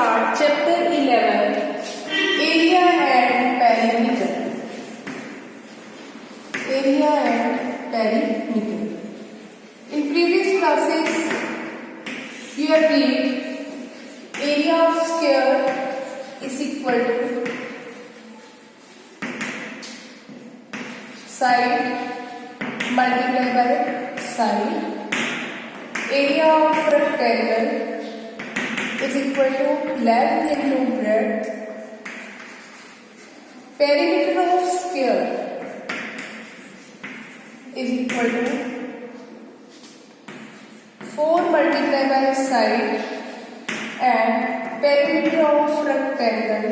start chapter 11, area and perimeter. Area and perimeter. In previous classes, you have read area of square is equal to side multiplied by side. Area of rectangle is equal to length into breadth. Perimeter of square is equal to 4 multiplied by side, and perimeter of rectangle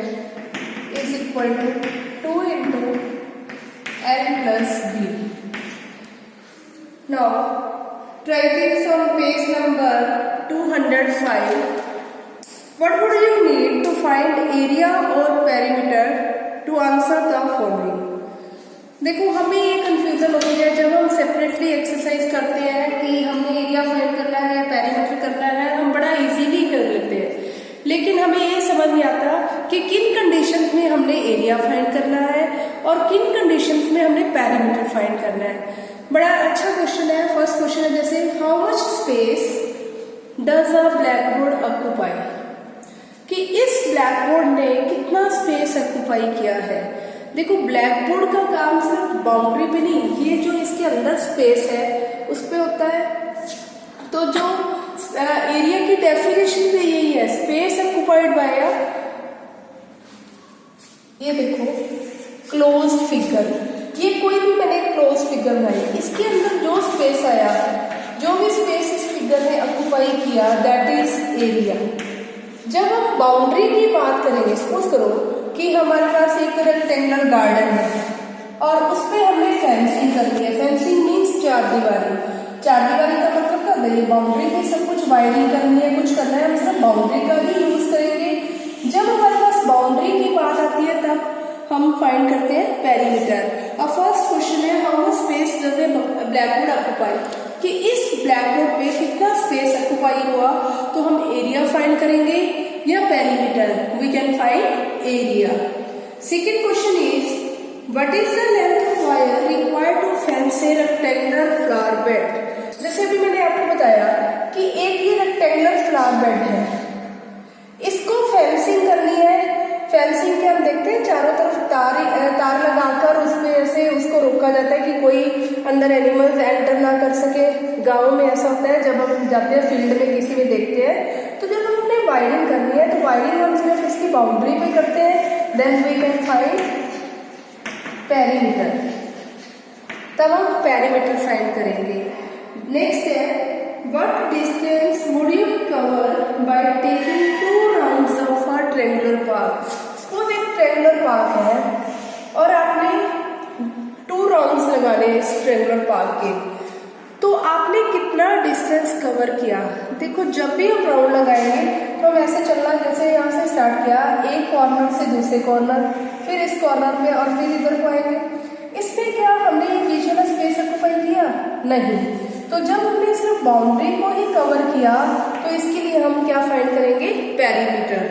is equal to 2 into L plus B. Now, writings on page number 205. What would you need to find area or perimeter to answer the following? देखो, हमें ये confusion होती है जब हम separately exercise करते हैं कि हमें एरिया फाइंड करना है, पेरीमीटर करना है, हम बड़ा इजीली कर लेते हैं, लेकिन हमें ये समझ नहीं आता कि किन कंडीशंस में हमने एरिया फाइंड करना है और किन कंडीशंस में हमने पेरीमीटर फाइंड करना है। बड़ा अच्छा क्वेश्चन है। फर्स्ट क्वेश्चन है जैसे how much space does a black board occupy, कि इस ब्लैक बोर्ड ने कितना स्पेस ऑक्यूपाई किया है। देखो, ब्लैक बोर्ड का काम सिर्फ बाउंड्री पे नहीं, ये जो इसके अंदर स्पेस है उस पे होता है। तो जो एरिया की डेफिनेशन भी यही है, स्पेस ऑक्यूपाइड बाय, ये देखो क्लोज फिगर, ये कोई भी मैंने क्लोज फिगर बनाई, इसके अंदर जो स्पेस आया, जो भी स्पेस इस फिगर ने ऑक्यूपाई किया, दैट इज एरिया। जब हम बाउंड्री की बात करेंगे, सपोज करो कि हमारे पास एक रेक्टेंगुलर गार्डन है और उस पर हमने फेंसिंग करनी है। फेंसिंग मीन्स चार दीवारी। चार दीवारी का मतलब क्या है, बाउंड्री में सब कुछ वायरिंग करनी है, कुछ करना है, हम सिर्फ बाउंड्री का ही यूज करेंगे। जब हमारे पास बाउंड्री की बात आती है तब हम फाइंड करते हैं पेरीमीटर। और फर्स्ट क्वेश्चन है how much space does a black board occupy, कि इस ब्लैक बोर्ड पे कितना स्पेस ऑक्यूपाई हुआ, तो हम एरिया फाइंड करेंगे या perimeter. We can find area. Second question is what is the length of wire required to fence a rectangular flower bed. जैसे अभी मैंने आपको बताया कि एक ये रेक्टेंगुलर फ्लावर बेड है, इसको फेंसिंग करनी है। फेंसिंग के हम देखते हैं चारों तरफ तार लगाकर उसमें ऐसे उसको रोका जाता है कि कोई अंदर एनिमल्स एंटर ना कर सके। गाँव में ऐसा होता है, जब हम जाते हैं फील्ड में किसी में देखते हैं, तो जब हमने वायरिंग करनी है तो वायरिंग हम सिर्फ इसकी बाउंड्री पे करते हैं, then we can find perimeter. तब हम पेरीमीटर फाइंड करेंगे। नेक्स्ट है what distance would you cover by taking 2 rounds of a triangular park. Suppose एक ट्रायंगुलर पार्क है और आपने 2 राउंड्स लगाने इस ट्रायंगुलर पार्क के, तो आपने कितना डिस्टेंस कवर किया। देखो, जब भी हम राउंड लगाएंगे तो हम ऐसे चलना, जैसे यहाँ से स्टार्ट किया, एक कॉर्नर से दूसरे कॉर्नर, फिर इस कॉर्नर पे और फिर इधर को आएंगे। इसमें क्या हमने ये बीच वाला स्पेस ऑक्यूपाई किया? नहीं। तो जब हमने सिर्फ बाउंड्री को ही कवर किया तो इसके लिए हम क्या फाइंड करेंगे? Perimeter.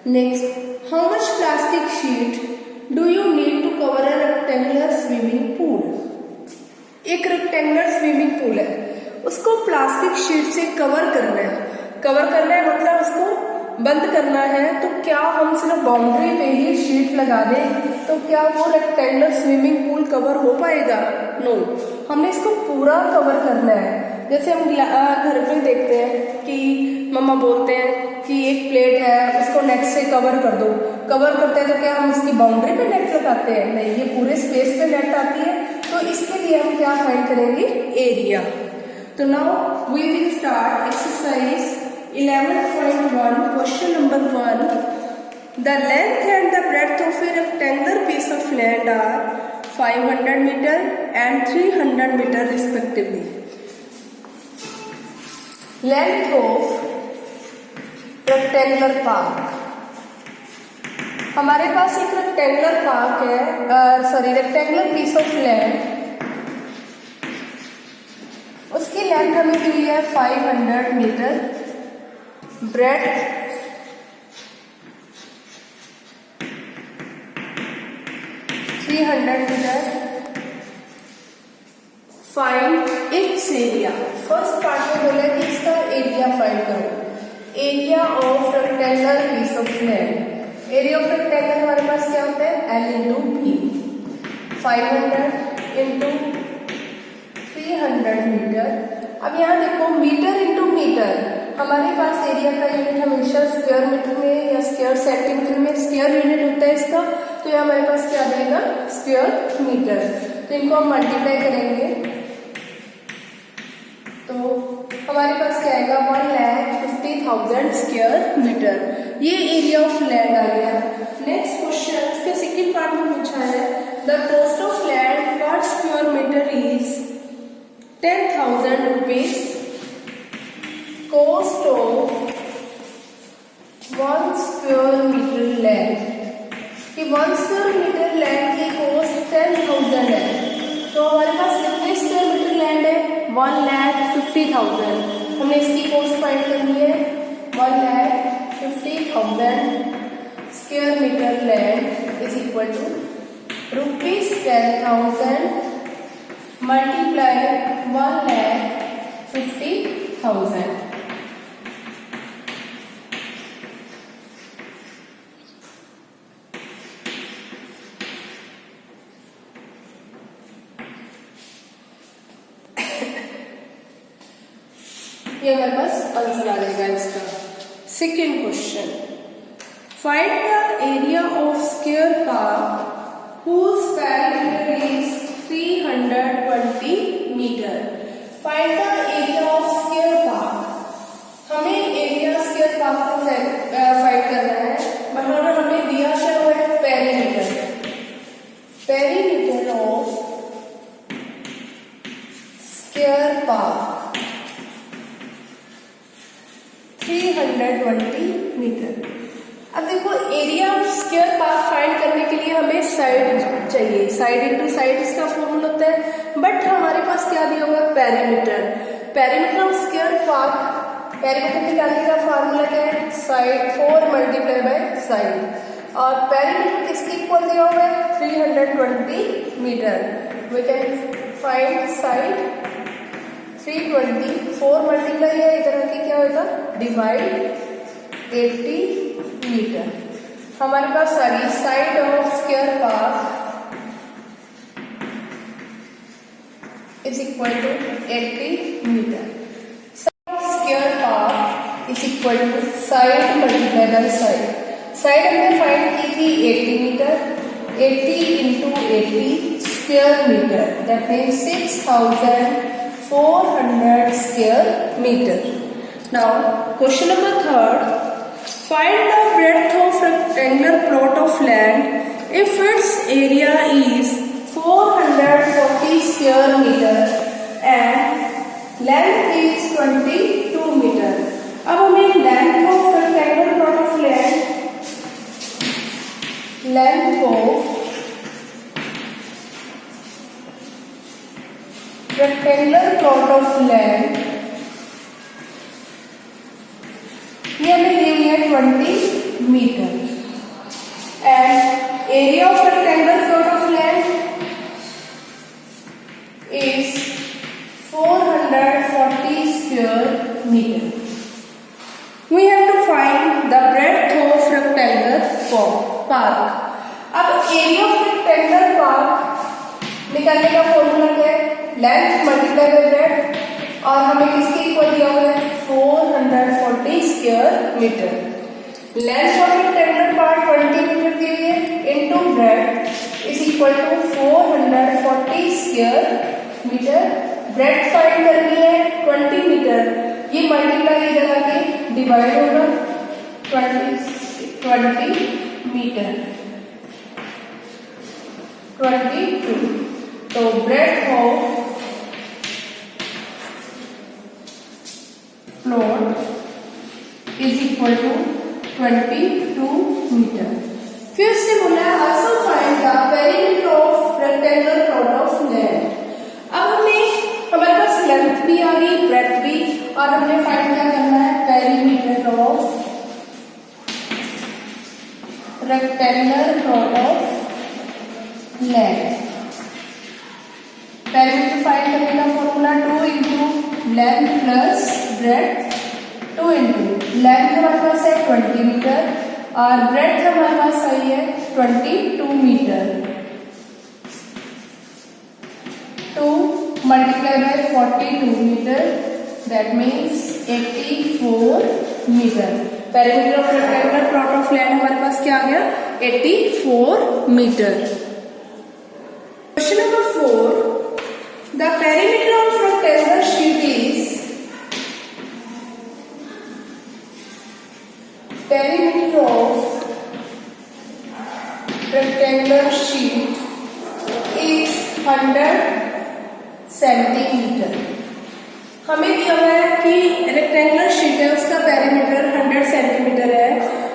Next, how much plastic sheet do you need to cover a rectangular swimming pool. एक रेक्टेंगुलर स्विमिंग पूल है, उसको प्लास्टिक शीट से कवर करना है। कवर करना है मतलब उसको बंद करना है। तो क्या हम सिर्फ बाउंड्री पे ही शीट लगा दें तो क्या वो रेक्टेंगुलर स्विमिंग पूल कवर हो पाएगा? नो, हमने इसको पूरा कवर करना है। जैसे हम घर पे देखते हैं कि मम्मा बोलते हैं कि एक प्लेट है, उसको नेट से कवर कर दो। कवर करते हैं तो क्या हम इसकी बाउंड्री पे नेट लगाते हैं? नहीं, ये पूरे स्पेस पे नेट आती है। तो इसके लिए हम क्या फाइंड करेंगे? एरिया। तो now we will start exercise 11.1 question number 1। The length and the breadth of a rectangular piece of land are 500 metre and 300 metre respectively. Length of rectangular park, हमारे पास एक रेक्टेंगुलर पार्क है, rectangular piece of land, उसकी length हमें दी है 500 metre, breadth 300 metre. Find its area. First part में बोला कि इसका एरिया फाइंड करो। Area of rectangular piece of land. Area of rectangle हमारे पास क्या होता है, L into p. 500 into 300 metre. अब यहाँ देखो मीटर इंटू मीटर, हमारे पास एरिया का यूनिट हमेशा स्क्वायर मीटर में या स्क्वायर सेंटीमीटर में स्क्वायर यूनिट होता है इसका, तो ये हमारे पास क्या देगा, स्क्वायर मीटर। तो इनको हम मल्टीप्लाई करेंगे तो हमारे पास क्या आएगा, 1,50,000 स्क्वायर मीटर। ये एरिया ऑफ लैंड आ गया। नेक्स्ट क्वेश्चन, इसके सेकंड पार्ट में पूछा है, the cost of land per square metre is 10,000 rupees. Cost of 1 square metre land, कि 1 स्क्वायर मीटर लैंड की कॉस्ट 10,000 है। तो हमारे पास कितने स्क्वायर मीटर लैंड है, 1,50,000। हमने इसकी कॉस्ट फाइंड करनी है, 1,50,000 square metre land is equal to rupees 10,000 multiply 1,50,000। ये हमारे पास आंसर आ जाएगा इसका। Second question, find the area of square park whose perimeter is 320 metre. Find the area of square park. हमें एरिया स्क्वायर पार्क को फाइंड करना है, मतलब हमें दिया क्या हुआ है, perimeter. Perimeter of square park 320 metre. अब देखो area of square park find करने के लिए हमें साइड चाहिए, साइड इनटू साइड इसका फॉर्मूला होता है, बट हमारे पास क्या दिया हुआ है, perimeter. Perimeter of square park, perimeter निकालने का फॉर्मूला क्या है, साइड 4 मल्टीप्लाई बाय साइड। और पेरीमीटर किसके इक्वल दिया हुआ है, 320 metre. We can find side 320, 4 multiply है इधर आके क्या होगा, डिवाइड 80 मीटर। हमारे पास आ गई side of square park is equal to 80 metre. Side of square park is equal to side multiply by side. Side हमने फाइंड की थी 80 metre, 80 into 80 square metre, that means 6,400 square meter. Now, question number 3. Find the breadth of rectangular plot of land if its area is 440 square meter and length is 22 meter. अब हमें length of rectangular plot of land, length of rectangular plot of land, ये हमें दी हुई है 20 metre. And area of rectangular plot of land is 440 square meter. We have to find the breadth of rectangular park. अब area of rectangular park निकालने का formula क्या है, length multiply by breadth, और हमें किसके इक्वल दिया हुआ है, 440 square metre. Length of rectangular part 20 metre दी हुई है into breadth is equal to 440 square metre. Breadth find करनी है 20 मीटर, ये मल्टीप्लाई इधर आके डिवाइड होगा 20 मीटर 22। तो breadth of plot is equal to 22 metre. फिर से बोला है also find the perimeter of rectangular plot of land. अब हमारे पास लेंथ भी आ गई, ब्रेड्थ भी, और हमने फाइंड क्या करना है, perimeter of rectangular plot of length. Perimeter find करने का formula 2 into length plus breadth, 2 into length हमारे पास है 20 मीटर और ब्रेड्थ हमारे पास आई है 22 metre. 2 multiply by 42 metre, that means 84 metre. Perimeter of rectangular plot of land हमारे पास क्या आ गया? 84 metre. Question number 4, the perimeter of rectangular sheet is, perimeter of rectangular sheet is 100 centimetre. हमें दिया हुआ है कि रेक्टेंगुलर शीट है, उसका पेरीमीटर 100 सेंटीमीटर है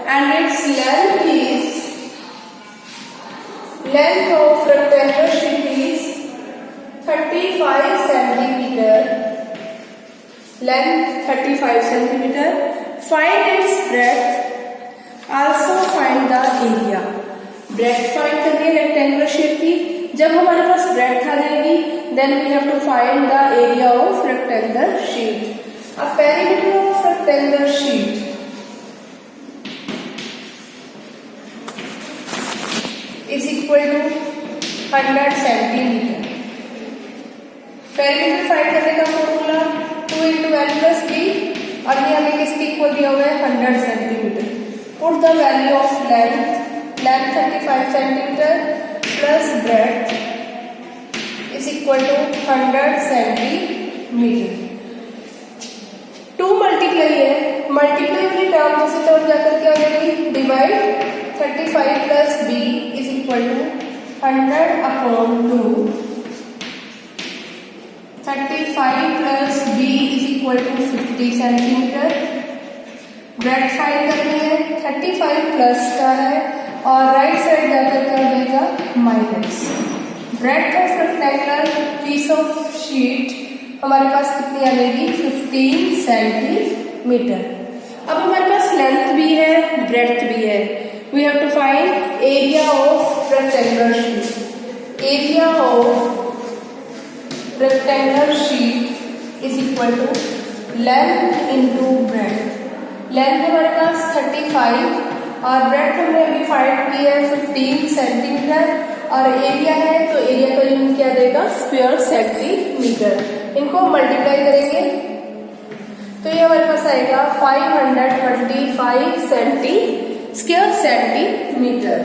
and its length is, length of rectangular sheet is 35 centimetre, length 35 centimetre. Find its breadth, also find the area. Breadth find करनी है रेक्टेंगुलर शीट की। जब हमारे पास ब्रेड्थ आ जाएगी then we have to find the area of rectangular sheet. A perimeter of rectangular sheet is equal to 100 centimeter. Perimeter find करने का formula 2 into L plus B और ये हमें किसके इक्वल दिया हुआ है? 100 centimetre. Put the value of length, length 35 centimetre plus breadth is equal to 100 centimetre. 2 multiply है, मल्टीप्लाई वाली टर्म दूसरी तरफ जाकर क्या हो जाएगी? Divide 35 plus b is equal to 100 upon 2। 35 plus b is equal to 50 centimetre. Breadth find करनी है, 35 प्लस का है और राइट साइड जाकर क्या हो जाएगा? Minus. Breadth of rectangular piece of sheet हमारे पास कितनी आ जाएगी? 15 सेंटीमीटर। अब हमारे पास लेंथ भी है, ब्रेड्थ भी है। We have to find area of rectangular sheet. Area of rectangular sheet is equal to length into breadth. Length हमारे पास 35 और ब्रेड्थ हमने अभी फाइंड की है 15 सेंटीमीटर और एरिया है तो एरिया का यूनिट क्या देगा? Square centimetre. इनको मल्टीप्लाई करेंगे तो ये हमारे पास आएगा 525 स्क्वायर सेंटीमीटर।